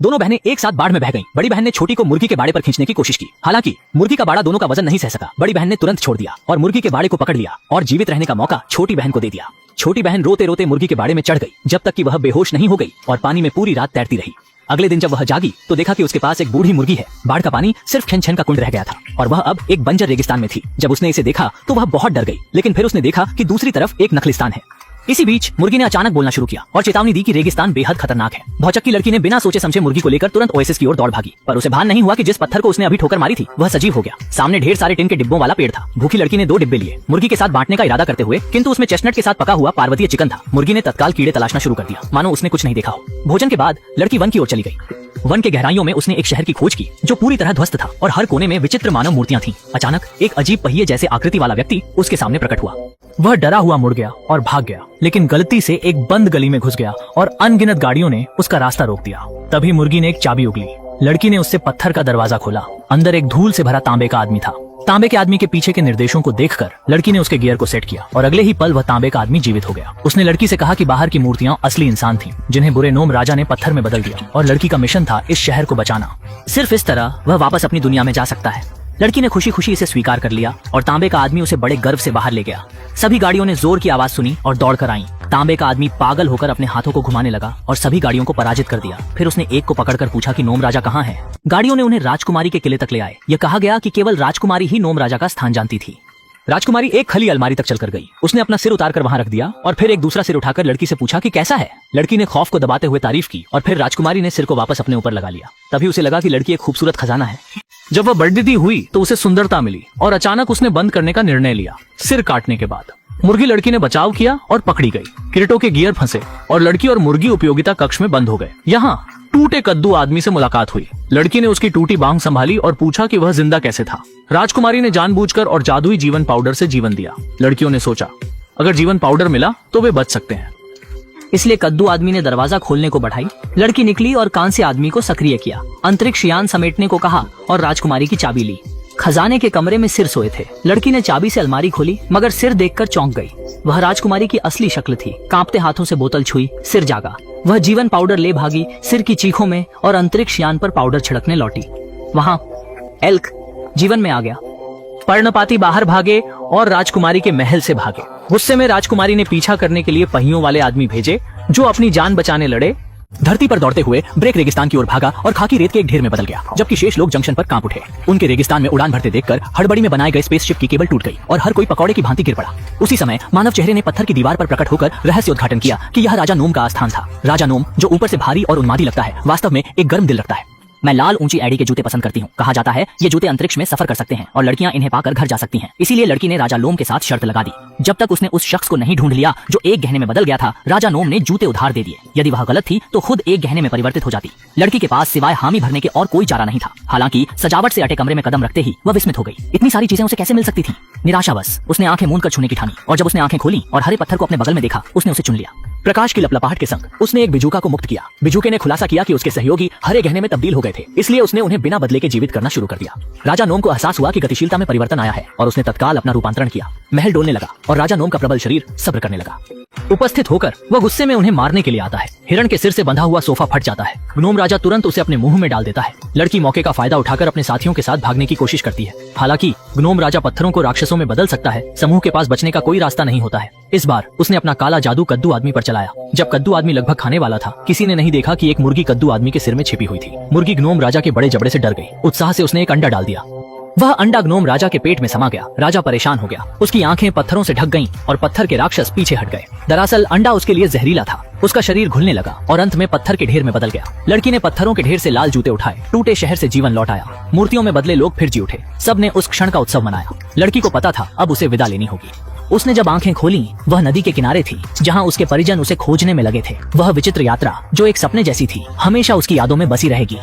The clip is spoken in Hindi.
दोनों बहनें एक साथ बाढ़ में बह गईं। बड़ी बहन ने छोटी को मुर्गी के बाड़े पर खींचने की कोशिश की। हालांकि मुर्गी का बाड़ा दोनों का वजन नहीं सह सका। बड़ी बहन ने तुरंत छोड़ दिया और मुर्गी के बाड़े को पकड़ लिया और जीवित रहने का मौका छोटी बहन को दे दिया। छोटी बहन रोते रोते मुर्गी के बाड़े में चढ़ गई जब तक कि वह बेहोश नहीं हो गई और पानी में पूरी रात तैरती रही। अगले दिन जब वह जागी तो देखा कि उसके पास एक बूढ़ी मुर्गी है। बाढ़ का पानी सिर्फ छन छन का कुंड रह गया था और वह अब एक बंजर रेगिस्तान में थी। जब उसने इसे देखा तो वह बहुत डर गई, लेकिन फिर उसने देखा कि दूसरी तरफ एक नखलिस्तान है। इसी बीच मुर्गी ने अचानक बोलना शुरू किया और चेतावनी दी कि रेगिस्तान बेहद खतरनाक है। भौचक्की लड़की ने बिना सोचे समझे मुर्गी को लेकर तुरंत ओएसिस की ओर दौड़ भागी, पर उसे भान नहीं हुआ कि जिस पत्थर को उसने अभी ठोकर मारी थी वह सजीव हो गया। सामने ढेर सारे टिन के डिब्बों वाला पेड़ था। भूखी लड़की ने 2 डिब्बे लिए मुर्गी के साथ बांटने का इरादा करते हुए, किंतु उसमें चेस्टनट के साथ पका हुआ पार्वतीय चिकन था। मुर्गी ने तत्काल कीड़े तलाशना शुरू कर दिया, मानो उसने कुछ नहीं देखा हो। भोजन के बाद लड़की वन की ओर चली गई। वन के गहराइयों में उसने एक शहर की खोज की जो पूरी तरह ध्वस्त था और हर कोने में विचित्र मानव मूर्तियां थीं। अचानक एक अजीब पहिए जैसे आकृति वाला व्यक्ति उसके सामने प्रकट हुआ। वह डरा हुआ मुड़ गया और भाग गया, लेकिन गलती से एक बंद गली में घुस गया और अनगिनत गाड़ियों ने उसका रास्ता रोक दिया। तभी मुर्गी ने एक चाबी उगली। लड़की ने उससे पत्थर का दरवाजा खोला। अंदर एक धूल से भरा तांबे का आदमी था। तांबे के आदमी के पीछे के निर्देशों को देखकर लड़की ने उसके गियर को सेट किया और अगले ही पल वह तांबे का आदमी जीवित हो गया। उसने लड़की से कहा कि बाहर की मूर्तियां असली इंसान थीं, जिन्हें बुरे नोम राजा ने पत्थर में बदल दिया और लड़की का मिशन था इस शहर को बचाना। सिर्फ इस तरह वह वापस अपनी दुनिया में जा सकता है। लड़की ने खुशी खुशी इसे स्वीकार कर लिया और तांबे का आदमी उसे बड़े गर्व से बाहर ले गया। सभी गाड़ियों ने जोर की आवाज सुनी और दौड़कर आईं। तांबे का आदमी पागल होकर अपने हाथों को घुमाने लगा और सभी गाड़ियों को पराजित कर दिया। फिर उसने एक को पकड़कर पूछा कि नोम राजा कहाँ है। गाड़ियों ने उन्हें राजकुमारी के किले तक ले आए। यह कहा गया कि केवल राजकुमारी ही नोम राजा का स्थान जानती थी। राजकुमारी एक खली अलमारी तक चलकर गई। उसने अपना सिर उतारकर वहां रख दिया और फिर एक दूसरा सिर उठाकर लड़की से पूछा कि कैसा है। लड़की ने खौफ को दबाते हुए तारीफ की और फिर राजकुमारी ने सिर को वापस अपने ऊपर लगा लिया। तभी उसे लगा कि लड़की एक खूबसूरत खजाना है। जब वह बड़ी हुई तो उसे सुंदरता मिली और अचानक उसने बंद करने का निर्णय लिया। सिर काटने के बाद मुर्गी लड़की ने बचाव किया और पकड़ी गई। किरीटों के गियर फंसे और लड़की और मुर्गी उपयोगिता कक्ष में बंद हो गए। यहाँ टूटे कद्दू आदमी से मुलाकात हुई। लड़की ने उसकी टूटी बांह संभाली और पूछा कि वह जिंदा कैसे था। राजकुमारी ने जानबूझकर और जादुई जीवन पाउडर से जीवन दिया। लड़कियों ने सोचा अगर जीवन पाउडर मिला तो वे बच सकते हैं, इसलिए कद्दू आदमी ने दरवाजा खोलने को बढ़ाई। लड़की निकली और कांस्य आदमी को सक्रिय किया। अंतरिक्ष यान समेटने को कहा और राजकुमारी की चाबी ली। खजाने के कमरे में सिर सोए थे। लड़की ने चाबी से अलमारी खोली मगर सिर देखकर चौंक गई। वह राजकुमारी की असली शक्ल थी। कांपते हाथों से बोतल छुई, सिर जागा। वह जीवन पाउडर ले भागी सिर की चीखों में और अंतरिक्ष यान पर पाउडर छिड़कने लौटी। वहाँ एल्क जीवन में आ गया। पर्णपाती बाहर भागे और राजकुमारी के महल से भागे। गुस्से में राजकुमारी ने पीछा करने के लिए पहियों वाले आदमी भेजे जो अपनी जान बचाने लड़े। धरती पर दौड़ते हुए ब्रेक रेगिस्तान की ओर भागा और खाकी रेत के एक ढेर में बदल गया, जबकि शेष लोग जंक्शन पर कांप उठे। उनके रेगिस्तान में उड़ान भरते देखकर हड़बड़ी में बनाए गए स्पेसशिप की केबल टूट गई और हर कोई पकौड़े की भांति गिर पड़ा। उसी समय मानव चेहरे ने पत्थर की दीवार पर प्रकट होकर रहस्य उद्घाटन किया कि यह राजा नोम का आस्थान था। राजा नोम, जो ऊपर से भारी और उन्मादी लगता है, वास्तव में एक गर्म दिल रखता है। मैं लाल ऊंची एड़ी के जूते पसंद करती हूँ। कहा जाता है ये जूते अंतरिक्ष में सफर कर सकते हैं और लड़कियां इन्हें पाकर घर जा सकती हैं। इसीलिए लड़की ने राजा नोम के साथ शर्त लगा दी। जब तक उसने उस शख्स को नहीं ढूंढ लिया जो एक गहने में बदल गया था, राजा नोम ने जूते उधार दे दिए। यदि वह गलत थी तो खुद एक गहने में परिवर्तित हो जाती। लड़की के पास सिवाय हामी भरने के और कोई चारा नहीं था। हालांकि सजावट से अटे कमरे में कदम रखते ही वह विस्मित हो गई। इतनी सारी चीजें उसे कैसे मिल सकती थी। निराशावश उसने आंखें मूंद कर छूने की ठानी और जब उसने आंखें खोली और हरे पत्थर को अपने बगल में देखा, उसने उसे चुन लिया। प्रकाश की लपलपाहट के संग उसने एक बिजूका को मुक्त किया। बिजूके ने खुलासा किया कि उसके सहयोगी हरे गहने में तब्दील हो गए थे, इसलिए उसने उन्हें बिना बदले के जीवित करना शुरू कर दिया। राजा नोम को एहसास हुआ कि गतिशीलता में परिवर्तन आया है और उसने तत्काल अपना रूपांतरण किया। महल डोलने लगा और राजा नोम का प्रबल शरीर सब्र करने लगा। उपस्थित होकर वह गुस्से में उन्हें मारने के लिए आता है। हिरण के सिर से बंधा हुआ सोफा फट जाता है। ग्नोम राजा तुरंत उसे अपने मुंह में डाल देता है। लड़की मौके का फायदा उठाकर अपने साथियों के साथ भागने की कोशिश करती है। हालांकि ग्नोम राजा पत्थरों को राक्षसों में बदल सकता है, समूह के पास बचने का कोई रास्ता नहीं होता है। इस बार उसने अपना काला जादू कद्दू आदमी पर चलाया। जब कद्दू आदमी लगभग खाने वाला था, किसी ने नहीं देखा कि एक मुर्गी कद्दू आदमी के सिर में छिपी हुई थी। मुर्गी ग्नोम राजा के बड़े जबड़े से डर गई। उत्साह से उसने एक अंडा डाल दिया। वह अंडा ग्नोम राजा के पेट में समा गया। राजा परेशान हो गया। उसकी आंखें पत्थरों से ढक गईं और पत्थर के राक्षस पीछे हट गए। दरअसल अंडा उसके लिए जहरीला था। उसका शरीर घुलने लगा और अंत में पत्थर के ढेर में बदल गया। लड़की ने पत्थरों के ढेर से लाल जूते उठाए। टूटे शहर से जीवन लौट आया। मूर्तियों में बदले लोग फिर जी उठे। सब ने उस क्षण का उत्सव मनाया। लड़की को पता था अब उसे विदा लेनी होगी। उसने जब आंखें खोली, वह नदी के किनारे थी जहां उसके परिजन उसे खोजने में लगे थे। वह विचित्र यात्रा जो एक सपने जैसी थी, हमेशा उसकी यादों में बसी रहेगी।